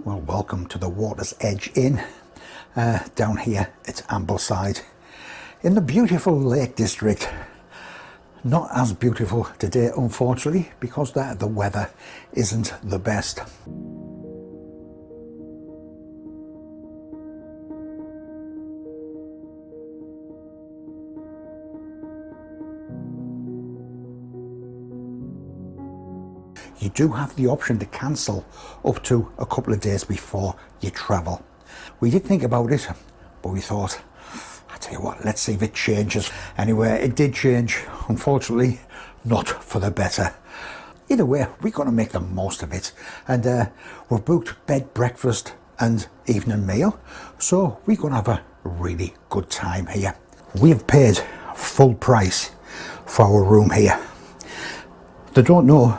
Well, welcome to the Wateredge Inn down here at Ambleside in the beautiful Lake District. Not as beautiful today, unfortunately, because the weather isn't the best. You do have the option to cancel up to a couple of days before you travel. We did think about it, but we thought, I tell you what, let's see if it changes. Anyway, it did change, unfortunately, not for the better. Either way, we're going to make the most of it. And we've booked bed, breakfast and evening meal. So we're going to have a really good time here. We have paid full price for our room here. They don't know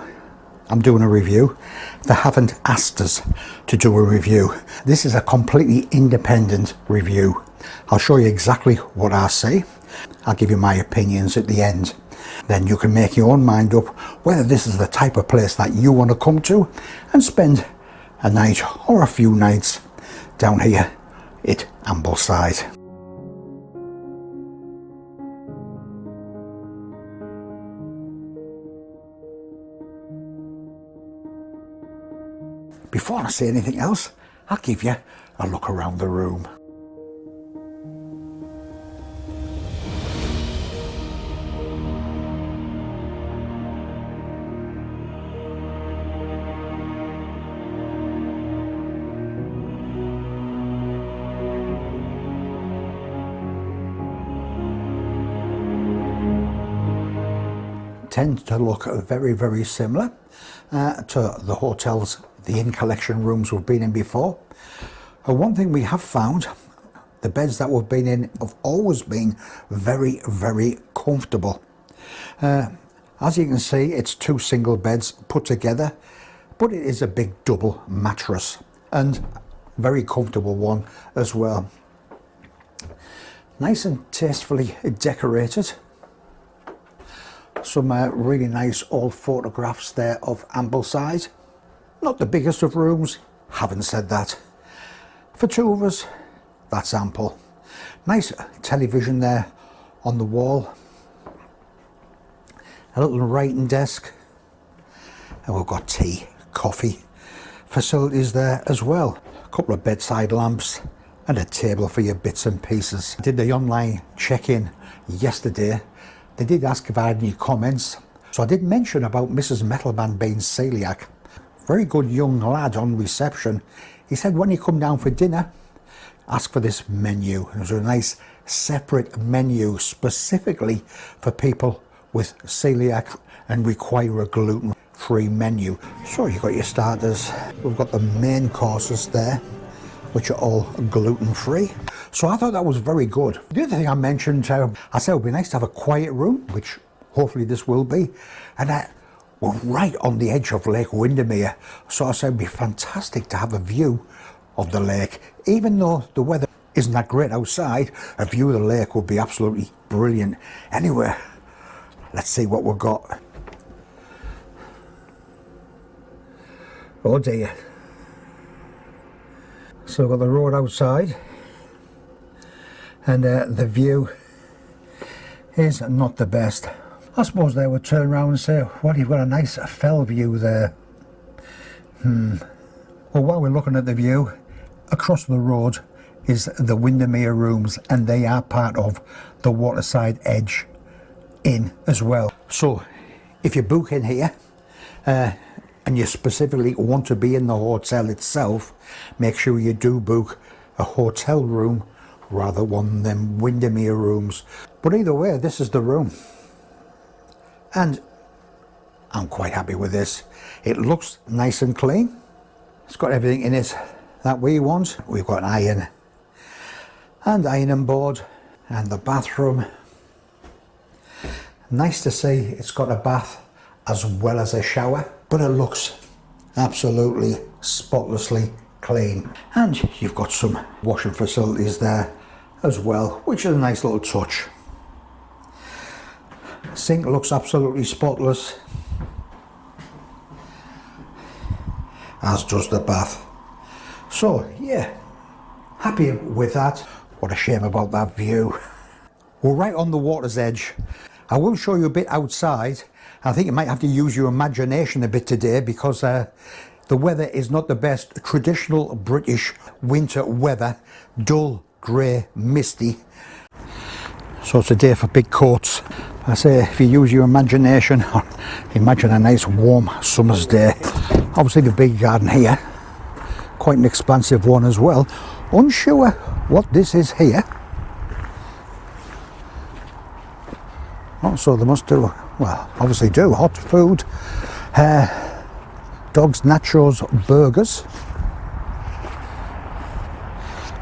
I'm doing a review. They haven't asked us to do a review. This is a completely independent review. I'll show you exactly what I say. I'll give you my opinions at the end. Then you can make your own mind up whether this is the type of place that you want to come to and spend a night or a few nights down here at Ambleside. Before I say anything else, I'll give you a look around the room. Tend to look very, very similar to the hotels, the inn collection rooms we've been in before. One thing we have found, the beds that we've been in have always been very, very comfortable. As you can see, it's two single beds put together, but it is a big double mattress and very comfortable one as well. Nice and tastefully decorated. Some really nice old photographs there of Ambleside. Not the biggest of rooms, haven't said that. For two of us, that's ample. Nice television there on the wall. A little writing desk. And we've got tea, coffee facilities there as well. A couple of bedside lamps and a table for your bits and pieces. I did the online check-in yesterday. They did ask if I had any comments. So I did mention about Mrs. METALMAN being celiac. Very good young lad on reception. He said when you come down for dinner, ask for this menu. There's a nice separate menu specifically for people with celiac and require a gluten-free menu. So you've got your starters. We've got the main courses there, which are all gluten-free. So I thought that was very good. The other thing I mentioned, I said it would be nice to have a quiet room, which hopefully this will be. And we're right on the edge of Lake Windermere. So I said it'd be fantastic to have a view of the lake. Even though the weather isn't that great outside, a view of the lake would be absolutely brilliant. Anyway, let's see what we've got. Oh dear. So we've got the road outside, and the view is not the best. I suppose they would turn around and say, well, you've got a nice fell view there. Well, while we're looking at the view, across the road is the Windermere rooms, and they are part of the Wateredge Inn as well. So if you book in here, and you specifically want to be in the hotel itself, make sure you do book a hotel room rather one than Windermere rooms. But either way, this is the room. And I'm quite happy with this. It looks nice and clean. It's got everything in it that we want. We've got an iron and ironing board and the bathroom. Nice to see it's got a bath as well as a shower, but it looks absolutely spotlessly clean. And you've got some washing facilities there as well, which is a nice little touch. Sink looks absolutely spotless, as does the bath. So yeah, happy with that. What a shame about that view. We're right on the water's edge. I will show you a bit outside. I think you might have to use your imagination a bit today because the weather is not the best. Traditional British winter weather, dull, grey, misty. So it's a day for big coats. I say if you use your imagination, imagine a nice warm summer's day. Obviously the big garden here, quite an expansive one as well. Unsure what this is here. Oh, so they must do, well, obviously do hot food, dogs, nachos, burgers.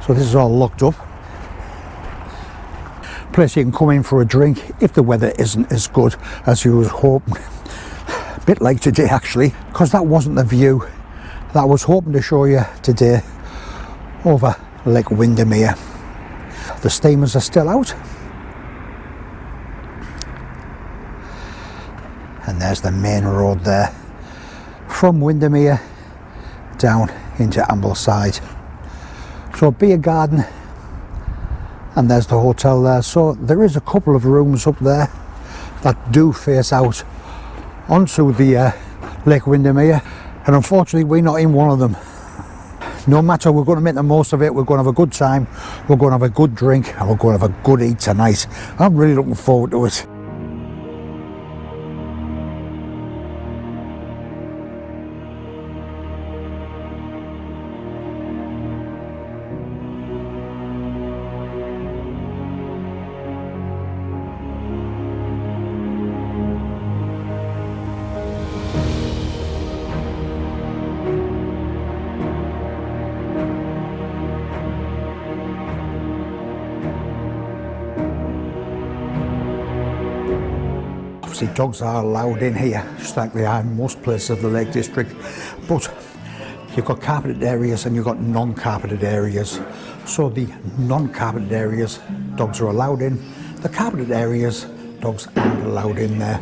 So this is all locked up. Place you can come in for a drink if the weather isn't as good as you was hoping. A bit like today actually, because that wasn't the view that I was hoping to show you today over Lake Windermere. The steamers are still out. And there's the main road there from Windermere down into Ambleside. So beer garden, and there's the hotel there. So there is a couple of rooms up there that do face out onto the Lake Windermere, and unfortunately we're not in one of them. No matter, we're going to make the most of it. We're going to have a good time, we're going to have a good drink, and we're going to have a good eat tonight. I'm really looking forward to it. Obviously dogs are allowed in here, just like they are in most places of the Lake District, but you've got carpeted areas and you've got non-carpeted areas. So the non-carpeted areas, dogs are allowed in. The carpeted areas, dogs aren't allowed in there.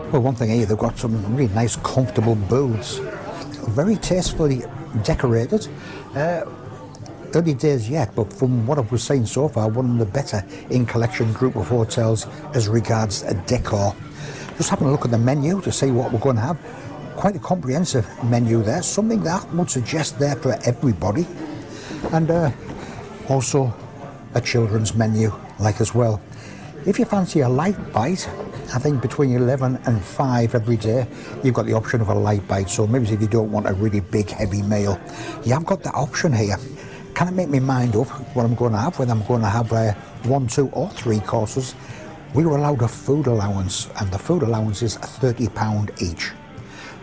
Well, one thing here, they've got some really nice comfortable booths, very tastefully decorated. Early days yet, but from what I've seen so far, one of the better in collection group of hotels as regards decor. Just having a look at the menu to see what we're going to have. Quite a comprehensive menu there, something that I would suggest there for everybody. And also a children's menu like as well. If you fancy a light bite, I think between 11 and 5 every day, you've got the option of a light bite. So maybe if you don't want a really big, heavy meal, you have got that option here. Can I make my mind up what I'm going to have, whether I'm going to have 1, 2 or 3 courses? We were allowed a food allowance, and the food allowance is £30 each.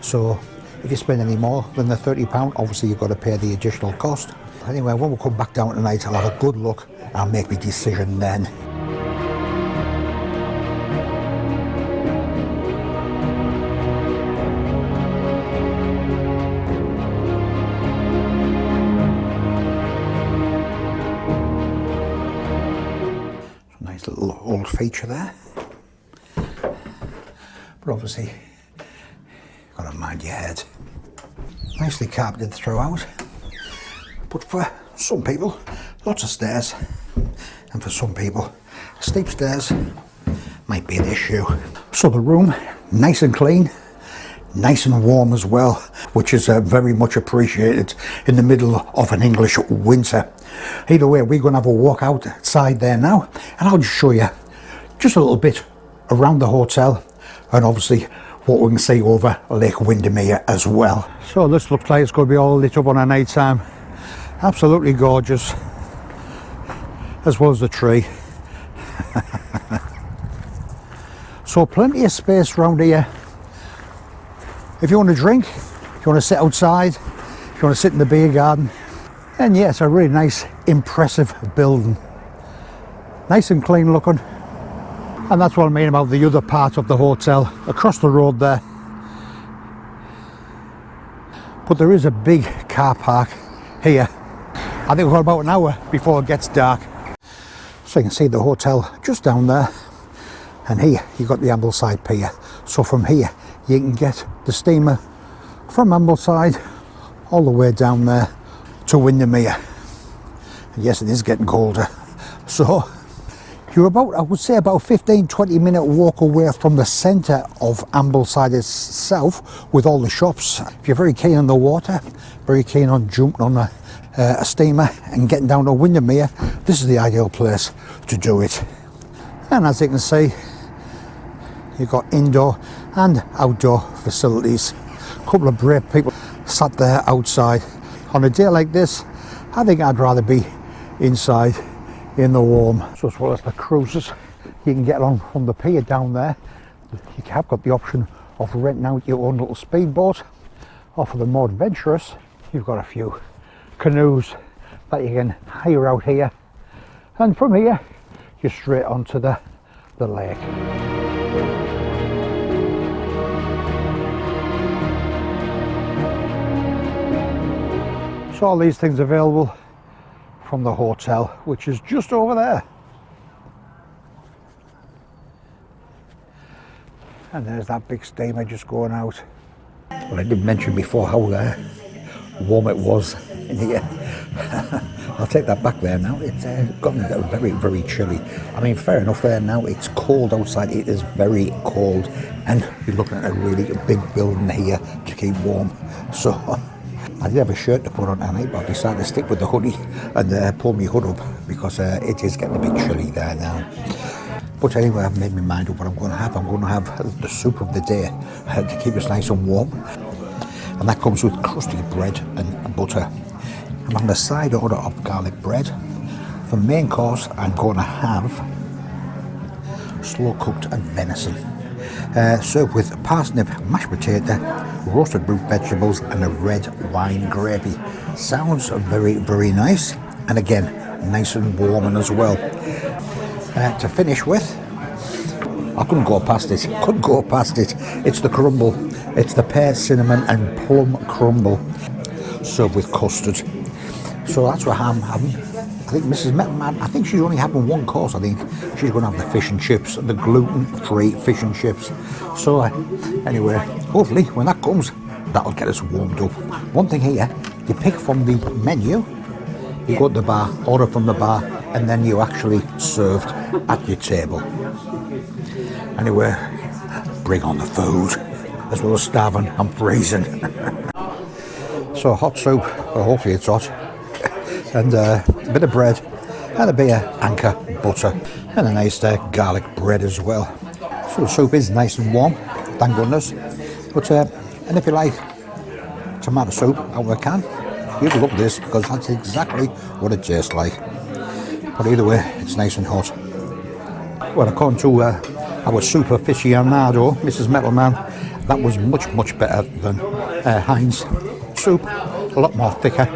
So if you spend any more than the £30, obviously you've got to pay the additional cost. Anyway, when we come back down tonight, I'll have a good look and I'll make my decision then. Nice little old feature there. But obviously, you've got to mind your head. Nicely carpeted throughout. But for some people, lots of stairs. And for some people, steep stairs might be an issue. So the room, nice and clean, nice and warm as well, which is very much appreciated in the middle of an English winter. Either way, we're going to have a walk outside there now, and I'll just show you just a little bit around the hotel, and obviously what we can see over Lake Windermere as well. So this looks like it's going to be all lit up on a night time. Absolutely gorgeous, as well as the tree. So plenty of space around here. If you want to drink, if you want to sit outside, if you want to sit in the beer garden, And yeah, it's a really nice, impressive building. Nice and clean looking. And that's what I mean about the other part of the hotel, across the road there. But there is a big car park here. I think we've got about an hour before it gets dark. So you can see the hotel just down there. And here you've got the Ambleside pier. So from here you can get the steamer from Ambleside all the way down there to Windermere. And yes, it is getting colder. So you're about, I would say, about a 15-20 minute walk away from the centre of Ambleside itself with all the shops. If you're very keen on the water, very keen on jumping on a steamer and getting down to Windermere, this is the ideal place to do it. And as you can see, you've got indoor and outdoor facilities. A couple of brave people sat there outside. On a day like this, I think I'd rather be inside in the warm. So as well as the cruises, you can get along from the pier down there. You have got the option of renting out your own little speedboat, or for the more adventurous, you've got a few canoes that you can hire out here, and from here you're straight onto the lake. So all these things available from the hotel, which is just over there. And there's that big steamer just going out. Well, I did mention before how warm it was in here. I'll take that back there now. It's gotten very, very chilly. I mean, fair enough there now. It's cold outside. It is very cold. And you're looking at a really big building here to keep warm. So I did have a shirt to put on tonight, but I decided to stick with the hoodie and pull my hood up because it is getting a bit chilly there now. But anyway, I've made my mind up what I'm going to have. I'm going to have the soup of the day to keep us nice and warm. And that comes with crusty bread and butter. I'm on the side order of garlic bread. For main course, I'm going to have slow cooked venison. Served with parsnip, mashed potato, roasted root vegetables and a red wine gravy. Sounds very, very nice. And again, nice and warm as well. To finish with, I couldn't go past it. It's the crumble. It's the pear, cinnamon and plum crumble served with custard. So that's what I'm having. I think Mrs. METALMAN, I think she's only having one course. I think she's going to have the fish and chips, the gluten-free fish and chips. So anyway, hopefully when that comes, that'll get us warmed up. One thing here, you pick from the menu, you go to the bar, order from the bar, and then you're actually served at your table. Anyway, bring on the food. As well as starving, I'm freezing. So hot soup, well, hopefully it's hot. And a bit of bread, and a bit of anchor butter, and a nice garlic bread as well. So the soup is nice and warm, thank goodness. But and if you like tomato soup out of a can, you'd love this because that's exactly what it tastes like. But either way, it's nice and hot. Well, according to our super aficionado, Mrs. METALMAN, that was much better than Heinz soup. A lot more thicker,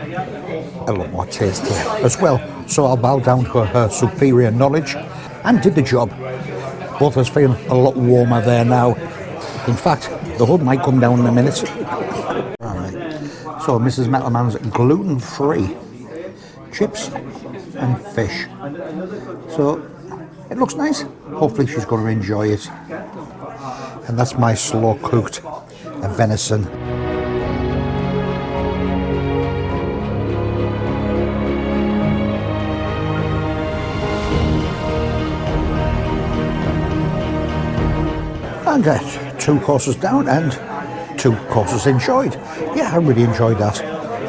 a lot more tastier as well. So I'll bow down to her superior knowledge and did the job. Both of us feeling a lot warmer there now. In fact, the hood might come down in a minute. Alright, so Mrs. METALMAN's gluten-free chips and fish. So it looks nice. Hopefully she's going to enjoy it. And that's my slow cooked venison. And 2 courses down and 2 courses enjoyed. Yeah, I really enjoyed that.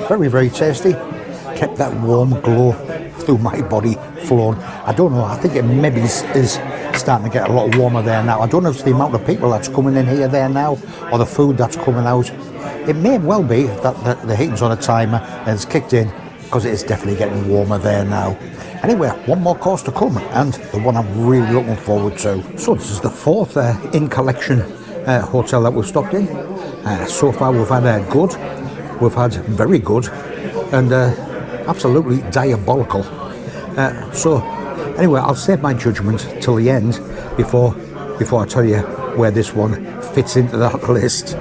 Very, very tasty. Kept that warm glow through my body flowing. I don't know, I think it maybe is starting to get a lot warmer there now. I don't know if it's the amount of people that's coming in here there now or the food that's coming out. It may well be that the heating's on a timer and it's kicked in because it is definitely getting warmer there now. Anyway, one more course to come and the one I'm really looking forward to. So this is the 4th in collection hotel that we've stopped in. So far we've had good, we've had very good, and absolutely diabolical. So anyway, I'll save my judgment till the end before I tell you where this one fits into that list.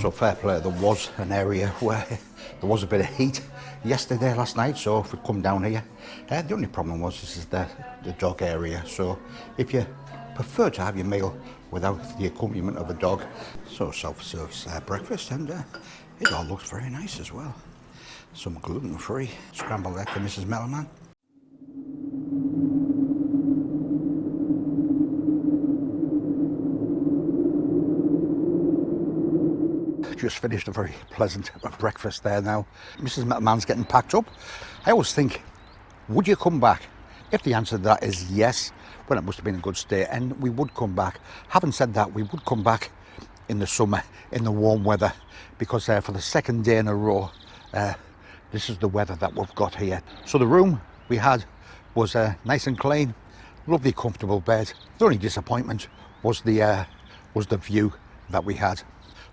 So fair play, there was an area where there was a bit of heat last night, so if we come down here, the only problem was this is the dog area, so if you prefer to have your meal without the accompaniment of a dog, so self-service breakfast, and it all looks very nice as well. Some gluten-free scrambled egg for Mrs. METALMAN. Just finished a very pleasant breakfast there now. Mrs. METALMAN's getting packed up. I always think, would you come back? If the answer to that is yes, well, it must have been a good stay, and we would come back. Having said that, we would come back in the summer, in the warm weather, because for the second day in a row, this is the weather that we've got here. So the room we had was nice and clean, lovely comfortable bed. The only disappointment was the view that we had.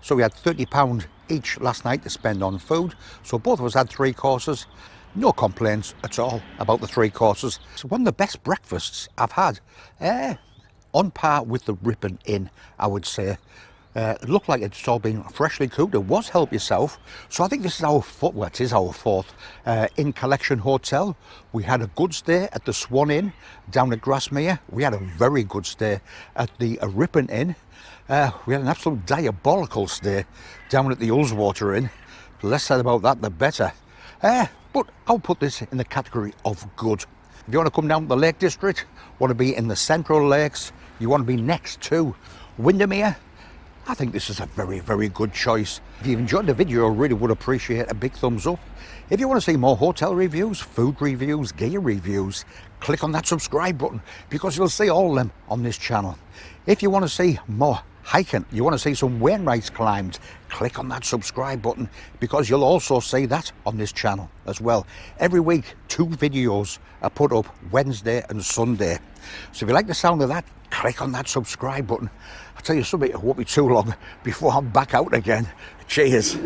So we had £30 each last night to spend on food. So both of us had 3 courses. No complaints at all about the 3 courses. It's one of the best breakfasts I've had. On par with the Ripon Inn, I would say. It looked like it's all been freshly cooked. It was help yourself. So I think this is our fourth Inn Collection Hotel. We had a good stay at the Swan Inn down at Grasmere. We had a very good stay at the Ripon Inn. We had an absolute diabolical stay down at the Ullswater Inn. The less said about that, the better. But I'll put this in the category of good. If you want to come down to the Lake District, want to be in the Central Lakes, you want to be next to Windermere, I think this is a very, very good choice. If you've enjoyed the video, I really would appreciate a big thumbs up. If you want to see more hotel reviews, food reviews, gear reviews, click on that subscribe button, because you'll see all of them on this channel. If you want to see more hiking, you want to see some Wainwrights climbed, click on that subscribe button, because you'll also see that on this channel as well. Every week 2 videos are put up, Wednesday and Sunday. So if you like the sound of that, click on that subscribe button. I'll tell you something, it won't be too long before I'm back out again. Cheers.